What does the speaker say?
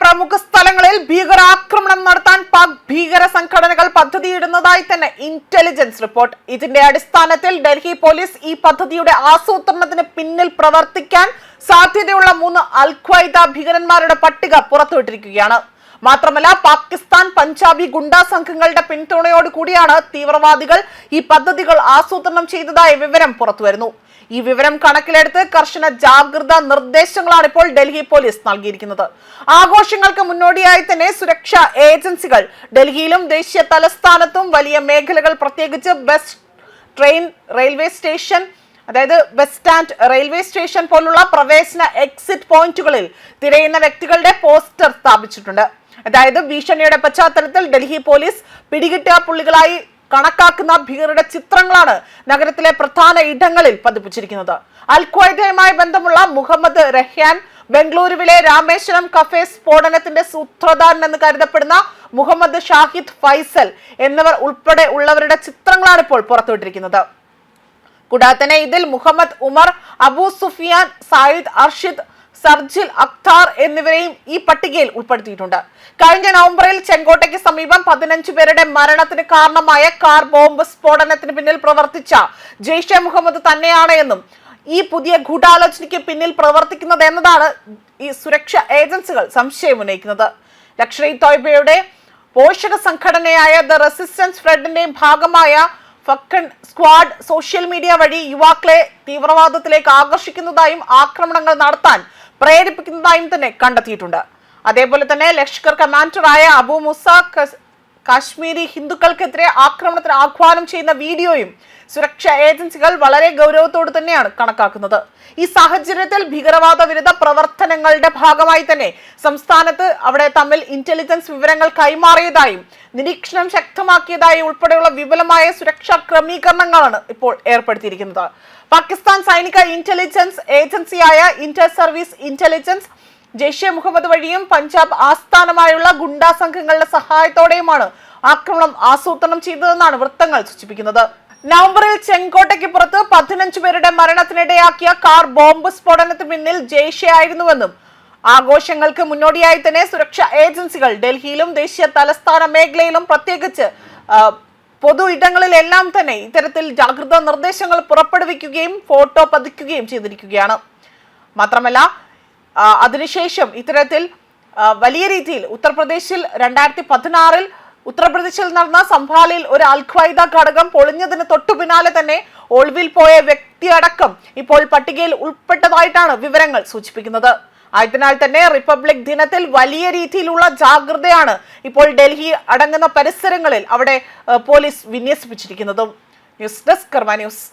പ്രമുഖ സ്ഥലങ്ങളിൽ ഭീകരാക്രമണം നടത്താൻ പാക് ഭീകര സംഘടനകൾ പദ്ധതിയിടുന്നതായി തന്നെ ഇന്റലിജൻസ് റിപ്പോർട്ട്. ഇതിന്റെ അടിസ്ഥാനത്തിൽ ഡൽഹി പോലീസ് ഈ പദ്ധതിയുടെ ആസൂത്രണത്തിന് പിന്നിൽ പ്രവർത്തിക്കാൻ സാധ്യതയുള്ള 3 അൽ-ഖ്വയ്ദ ഭീകരന്മാരുടെ പട്ടിക പുറത്തുവിട്ടിരിക്കുകയാണ്. മാത്രമല്ല, പാകിസ്ഥാൻ പഞ്ചാബി ഗുണ്ടാ സംഘങ്ങളുടെ പിന്തുണയോട് കൂടിയാണ് തീവ്രവാദികൾ ഈ പദ്ധതികൾ ആസൂത്രണം ചെയ്തതായി വിവരം പുറത്തുവരുന്നു. ഈ വിവരം കണക്കിലെടുത്ത് കർശന ജാഗ്രതാ നിർദ്ദേശങ്ങളാണ് ഇപ്പോൾ ഡൽഹി പോലീസ് നൽകിയിരിക്കുന്നത്. ആഘോഷങ്ങൾക്ക് മുന്നോടിയായി തന്നെ സുരക്ഷാ ഏജൻസികൾ ഡൽഹിയിലും ദേശീയ തലസ്ഥാനത്തും വലിയ മേഖലകൾ, പ്രത്യേകിച്ച് ബസ് സ്റ്റാൻഡ്, റെയിൽവേ സ്റ്റേഷൻ പോലുള്ള പ്രവേശന എക്സിറ്റ് പോയിന്റുകളിൽ തിരയുന്ന വ്യക്തികളുടെ പോസ്റ്റർ സ്ഥാപിച്ചിട്ടുണ്ട്. അതായത് ഭീഷണിയുടെ പശ്ചാത്തലത്തിൽ ഡൽഹി പോലീസ് പിടികിട്ടിയ പുള്ളികളായി കണക്കാക്കുന്ന ഭീകരരുടെ ചിത്രങ്ങളാണ് നഗരത്തിലെ പ്രധാന ഇടങ്ങളിൽ പതിപ്പിച്ചിരിക്കുന്നത്. അൽ-ഖ്വയ്ദയുമായി ബന്ധമുള്ള മുഹമ്മദ് റഹ്യാൻ, ബംഗളൂരുവിലെ രാമേശ്വരം കഫേ സ്ഫോടനത്തിന്റെ സൂത്രധാരൻ എന്ന് കരുതപ്പെടുന്ന മുഹമ്മദ് ഷാഹിദ് ഫൈസൽ എന്നിവർ ഉൾപ്പെടെ ഉള്ളവരുടെ ചിത്രങ്ങളാണ് ഇപ്പോൾ പുറത്തുവിട്ടിരിക്കുന്നത്. കൂടാതെ തന്നെ ഇതിൽ മുഹമ്മദ് ഉമർ, അബു സുഫിയാൻ, സായിദ് അർഷിദ്, സർജിൽ അഖ്താർ എന്നിവരെയും ഈ പട്ടികയിൽ ഉൾപ്പെടുത്തിയിട്ടുണ്ട്. കഴിഞ്ഞ നവംബറിൽ ചെങ്കോട്ടയ്ക്ക് സമീപം 15 പേരുടെ മരണത്തിന് കാരണമായ കാർ ബോംബ് സ്ഫോടനത്തിന് പിന്നിൽ പ്രവർത്തിച്ച ജെയ്ഷെ മുഹമ്മദ് തന്നെയാണ് എന്നും ഈ പുതിയ ഗൂഢാലോചനയ്ക്ക് പിന്നിൽ പ്രവർത്തിക്കുന്നത് എന്നതാണ് ഈ സുരക്ഷാ ഏജൻസികൾ സംശയം ഉന്നയിക്കുന്നത്. ലഷ്കർ ഇ തോയ്ബയുടെ പോഷക സംഘടനയായ ദ റെസിസ്റ്റൻസ് ഫ്രണ്ടിന്റെയും ഭാഗമായ ഫക്കൺ സ്ക്വാഡ് സോഷ്യൽ മീഡിയ വഴി യുവാക്കളെ തീവ്രവാദത്തിലേക്ക് ആകർഷിക്കുന്നതായും ആക്രമണങ്ങൾ നടത്താൻ പ്രേരിപ്പിക്കുന്നതായും തന്നെ കണ്ടെത്തിയിട്ടുണ്ട്. അതേപോലെ തന്നെ ലഷ്കർ കമാൻഡറായ അബു മുസ കാശ്മീരി ഹിന്ദുക്കൾക്കെതിരെ ആക്രമണത്തിന് ആഹ്വാനം ചെയ്യുന്ന വീഡിയോയും സുരക്ഷാ ഏജൻസികൾ വളരെ ഗൗരവത്തോடு തന്നെയാണ് കണക്കാക്കുന്നത്. ഈ സാഹചര്യത്തിൽ ഭീകരവാദ വിരുദ്ധ പ്രവർത്തനങ്ങളുടെ ഭാഗമായി തന്നെ സംസ്ഥാനത്ത് അവിടെ തമ്മിൽ ഇന്റലിജൻസ് വിവരങ്ങൾ കൈമാറിയതായും നിരീക്ഷണം ശക്തമാക്കിയതായി ഉൾപ്പെടെയുള്ള വിപുലമായ സുരക്ഷാ ക്രമീകരണങ്ങളാണ് ഇപ്പോൾ ഏർപ്പെടുത്തിയിരിക്കുന്നത്. പാകിസ്ഥാൻ സൈനിക ഇന്റലിജൻസ് ഏജൻസിയായ inter service intelligence Jaishe Mohammed വഴിയും പഞ്ചാബ് ആസ്ഥാനമായുള്ള ഗുണ്ടാ സംഘങ്ങളുടെ സഹായത്തോടെയുമാണ് ആക്രമണം ആസൂത്രണം ചെയ്തതെന്നാണ് വൃത്തങ്ങൾ സൂചിപ്പിക്കുന്നത്. നവംബറിൽ ചെങ്കോട്ടയ്ക്ക് പുറത്ത് 15 പേരുടെ മരണത്തിനിടയാക്കിയ കാർ ബോംബ് സ്ഫോടനത്തിന് പിന്നിൽ ജെയ്ഷെ ആയിരുന്നുവെന്നും ആഘോഷങ്ങൾക്ക് മുന്നോടിയായി തന്നെ സുരക്ഷാ ഏജൻസികൾ ഡൽഹിയിലും ദേശീയ തലസ്ഥാന മേഖലയിലും പ്രത്യേകിച്ച് പൊതു ഇടങ്ങളിലെല്ലാം തന്നെ ഇത്തരത്തിൽ ജാഗ്രതാ നിർദ്ദേശങ്ങൾ പുറപ്പെടുവിക്കുകയും ഫോട്ടോ പതിക്കുകയും ചെയ്തിരിക്കുകയാണ്. മാത്രമല്ല, അതിനുശേഷം ഇത്തരത്തിൽ വലിയ രീതിയിൽ ഉത്തർപ്രദേശിൽ 2016 ഉത്തർപ്രദേശിൽ നടന്ന സംഭാലിൽ ഒരു അൽ-ഖ്വയ്ദ ഘടകം പൊളിഞ്ഞതിന് തൊട്ടു പിന്നാലെ തന്നെ ഒളിവിൽ പോയ വ്യക്തിയടക്കം ഇപ്പോൾ പട്ടികയിൽ ഉൾപ്പെട്ടതായിട്ടാണ് വിവരങ്ങൾ സൂചിപ്പിക്കുന്നത്. ആയതിനാൽ തന്നെ റിപ്പബ്ലിക് ദിനത്തിൽ വലിയ രീതിയിലുള്ള ജാഗ്രതയാണ് ഇപ്പോൾ ഡൽഹി അടങ്ങുന്ന പരിസരങ്ങളിൽ അവിടെ പോലീസ് വിന്യസിപ്പിച്ചിരിക്കുന്നതും. ന്യൂസ് ഡെസ്ക് കർമ്മ ന്യൂസ്.